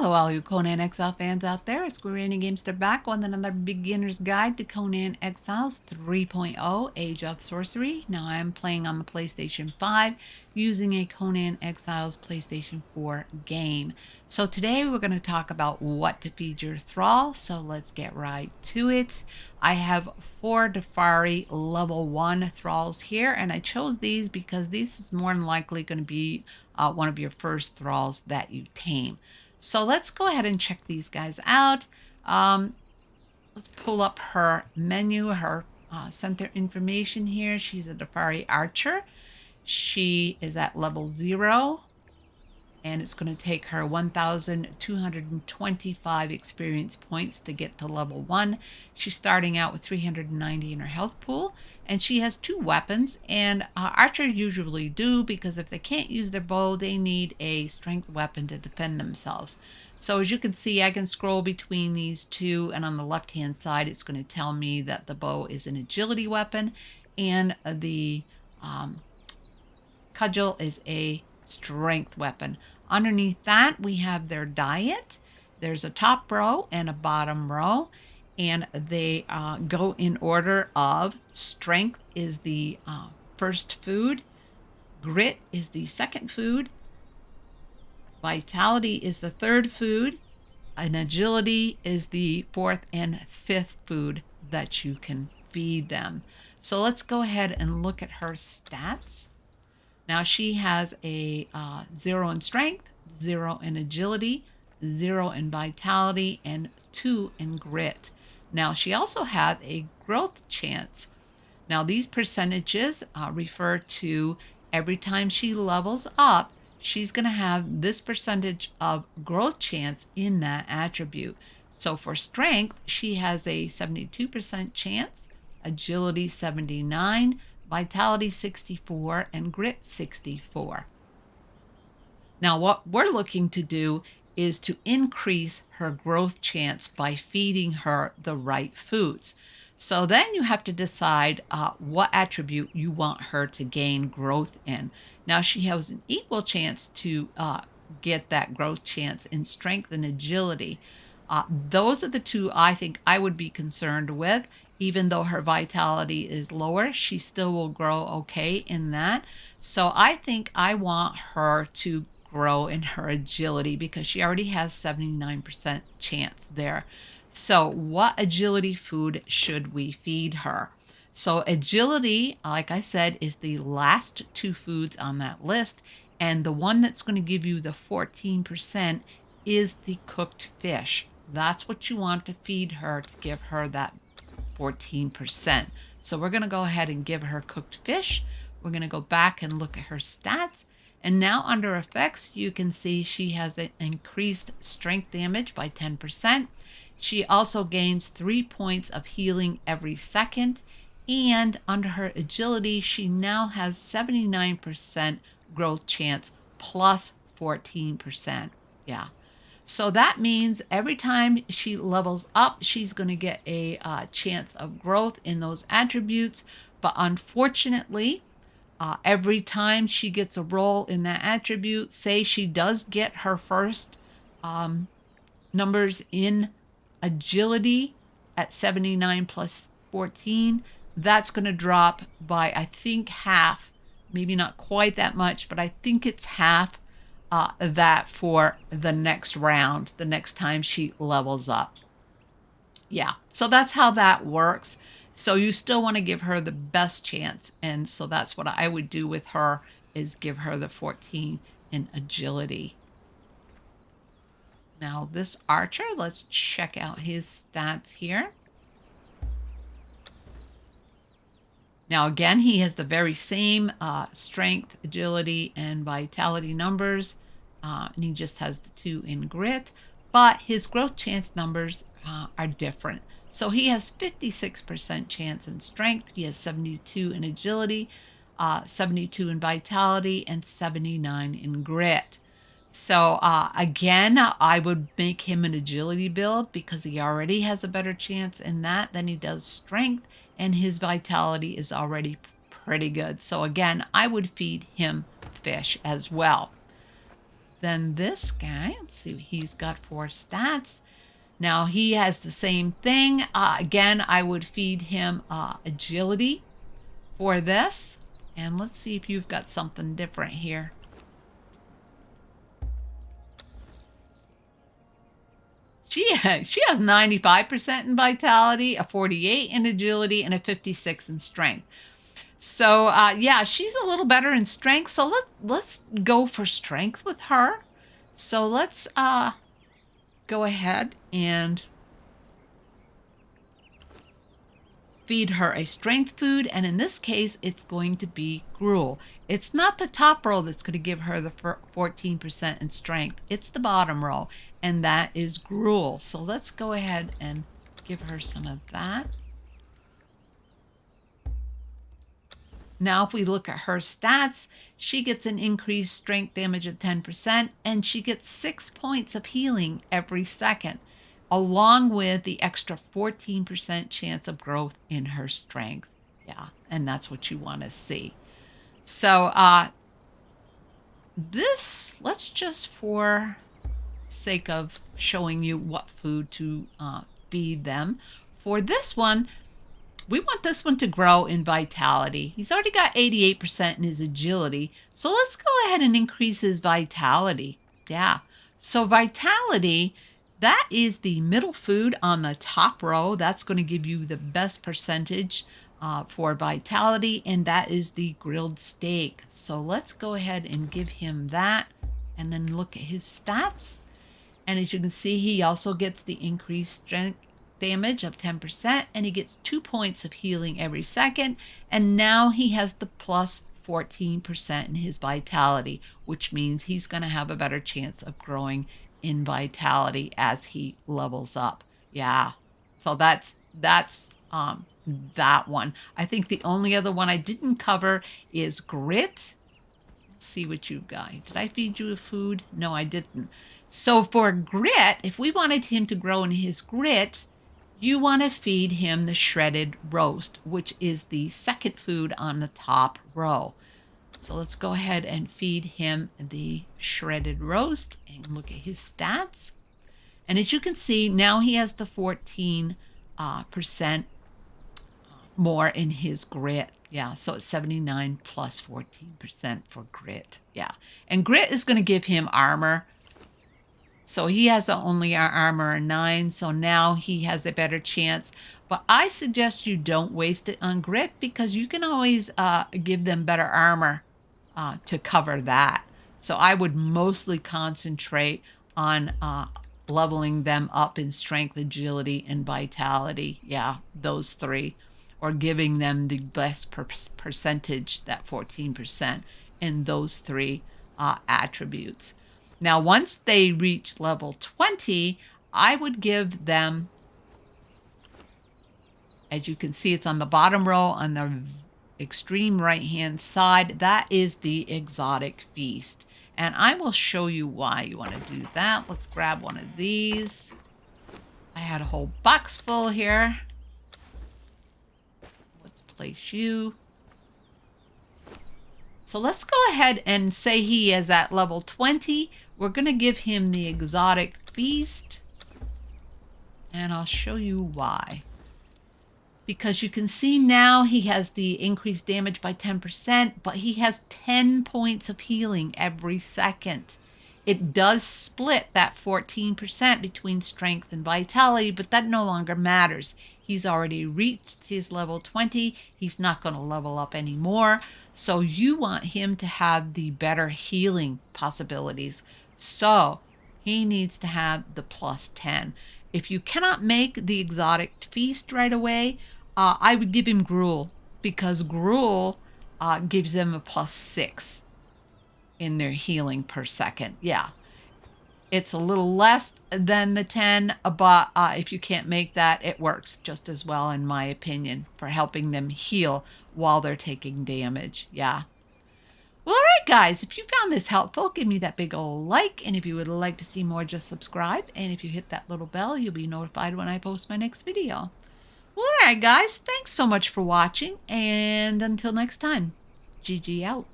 Hello, all you Conan Exile fans out there. It's Conan Gamester back with another beginner's guide to Conan Exiles 3.0 Age of Sorcery. Now, I'm playing on the PlayStation 5 using a Conan Exiles PlayStation 4 game. So today we're going to talk about what to feed your Thrall. So let's get right to it. I have 4 Defari level 1 Thralls here, and I chose these because this is more than likely going to be one of your first Thralls that you tame. So let's go ahead and check these guys out. Let's pull up her menu, her center information here. She's a Defari Archer. She is at level 0, and it's going to take her 1,225 experience points to get to level 1. She's starting out with 390 in her health pool, and she has 2 weapons, and archers usually do, because if they can't use their bow, they need a strength weapon to defend themselves. So as you can see, I can scroll between these two, and on the left hand side it's going to tell me that the bow is an agility weapon and the cudgel is a strength weapon. Underneath that, we have their diet. There's a top row and a bottom row, and they go in order of strength is the first food, grit is the second food, vitality is the third food, and agility is the fourth and fifth food that you can feed them. So let's go ahead and look at her stats. Now she has a 0 in strength, 0 in agility, 0 in vitality, and 2 in grit. Now she also had a growth chance. Now these percentages refer to every time she levels up, she's going to have this percentage of growth chance in that attribute. So for strength, she has a 72% chance, agility 79%, vitality 64%, and grit 64%. Now what we're looking to do is to increase her growth chance by feeding her the right foods. So then you have to decide what attribute you want her to gain growth in. Now she has an equal chance to get that growth chance in strength and agility. Those are the two I think I would be concerned with. Even though her vitality is lower, she still will grow okay in that. So I think I want her to grow in her agility because she already has 79% chance there. So what agility food should we feed her? So agility, like I said, is the last 2 foods on that list. And the one that's going to give you the 14% is the cooked fish. That's what you want to feed her to give her that 14%. So we're going to go ahead and give her cooked fish. We're going to go back and look at her stats. And now under effects, you can see she has an increased strength damage by 10%. She also gains 3 points of healing every second. And under her agility, she now has 79% growth chance plus 14%. Yeah. So that means every time she levels up, she's going to get a chance of growth in those attributes. But unfortunately, every time she gets a roll in that attribute, say she does get her first numbers in agility at 79 plus 14, that's going to drop by, I think, half. Maybe not quite that much, but I think it's half that for the next round, the next time she levels up. Yeah, so that's how that works. So you still want to give her the best chance. And so that's what I would do with her, is give her the 14 in agility. Now this archer, let's check out his stats here. Now again, he has the very same strength, agility, and vitality numbers. And he just has the 2 in grit, but his growth chance numbers are different. So he has 56% chance in strength, he has 72 in agility, 72 in vitality, and 79 in grit. So again, I would make him an agility build because he already has a better chance in that than he does strength, and his vitality is already pretty good. So again, I would feed him fish as well. Then this guy, let's see, he's got 4 stats. Now he has the same thing. Again, I would feed him agility for this. And let's see if you've got something different here. She has 95% in vitality, a 48 in agility, and a 56 in strength. So yeah, she's a little better in strength. So let's go for strength with her. So let's go ahead and feed her a strength food, and in this case it's going to be gruel. It's not the top row that's going to give her the 14% in strength, it's the bottom row, and that is gruel. So let's go ahead and give her some of that. Now if we look at her stats, she gets an increased strength damage of 10%, and she gets 6 points of healing every second, along with the extra 14% chance of growth in her strength. Yeah, and that's what you want to see. So this, let's just, for sake of showing you what food to feed them, for this one, we want this one to grow in vitality. He's already got 88% in his agility, so let's go ahead and increase his vitality. Yeah, so vitality, that is the middle food on the top row. That's going to give you the best percentage for vitality, and that is the grilled steak. So let's go ahead and give him that, and then look at his stats. And as you can see, he also gets the increased strength damage of 10%, and he gets 2 points of healing every second. And now he has the plus 14% in his vitality, which means he's going to have a better chance of growing in vitality as he levels up. Yeah, so that's that one. I think the only other one I didn't cover is grit. Let's see what you've got. Did I feed you a food? No, I didn't. So for grit, if we wanted him to grow in his grit, you want to feed him the shredded roast, which is the second food on the top row. So let's go ahead and feed him the shredded roast and look at his stats. And as you can see, now he has the 14% more in his grit. Yeah, so it's 79 plus 14% for grit. Yeah, and grit is going to give him armor. So he has only our armor 9, so now he has a better chance. But I suggest you don't waste it on grit, because you can always give them better armor to cover that. So I would mostly concentrate on leveling them up in strength, agility, and vitality. Yeah, those 3. Or giving them the best percentage, that 14%, in those 3 attributes. Now, once they reach level 20, I would give them, as you can see, it's on the bottom row on the extreme right-hand side. That is the exotic feast. And I will show you why you want to do that. Let's grab one of these. I had a whole box full here. Let's place you. So let's go ahead and say he is at level 20. We're going to give him the exotic feast. And I'll show you why. Because you can see now he has the increased damage by 10%, but he has 10 points of healing every second. It does split that 14% between strength and vitality, but that no longer matters. He's already reached his level 20. He's not going to level up anymore. So you want him to have the better healing possibilities. So he needs to have the plus 10. If you cannot make the exotic feast right away, I would give him gruel, because gruel gives them a plus 6 in their healing per second. Yeah, it's a little less than the 10, but if you can't make that, it works just as well, in my opinion, for helping them heal while they're taking damage. Yeah. Well, all right, guys, if you found this helpful, give me that big old like. And if you would like to see more, just subscribe. And if you hit that little bell, you'll be notified when I post my next video. Well, all right, guys, thanks so much for watching. And until next time, GG out.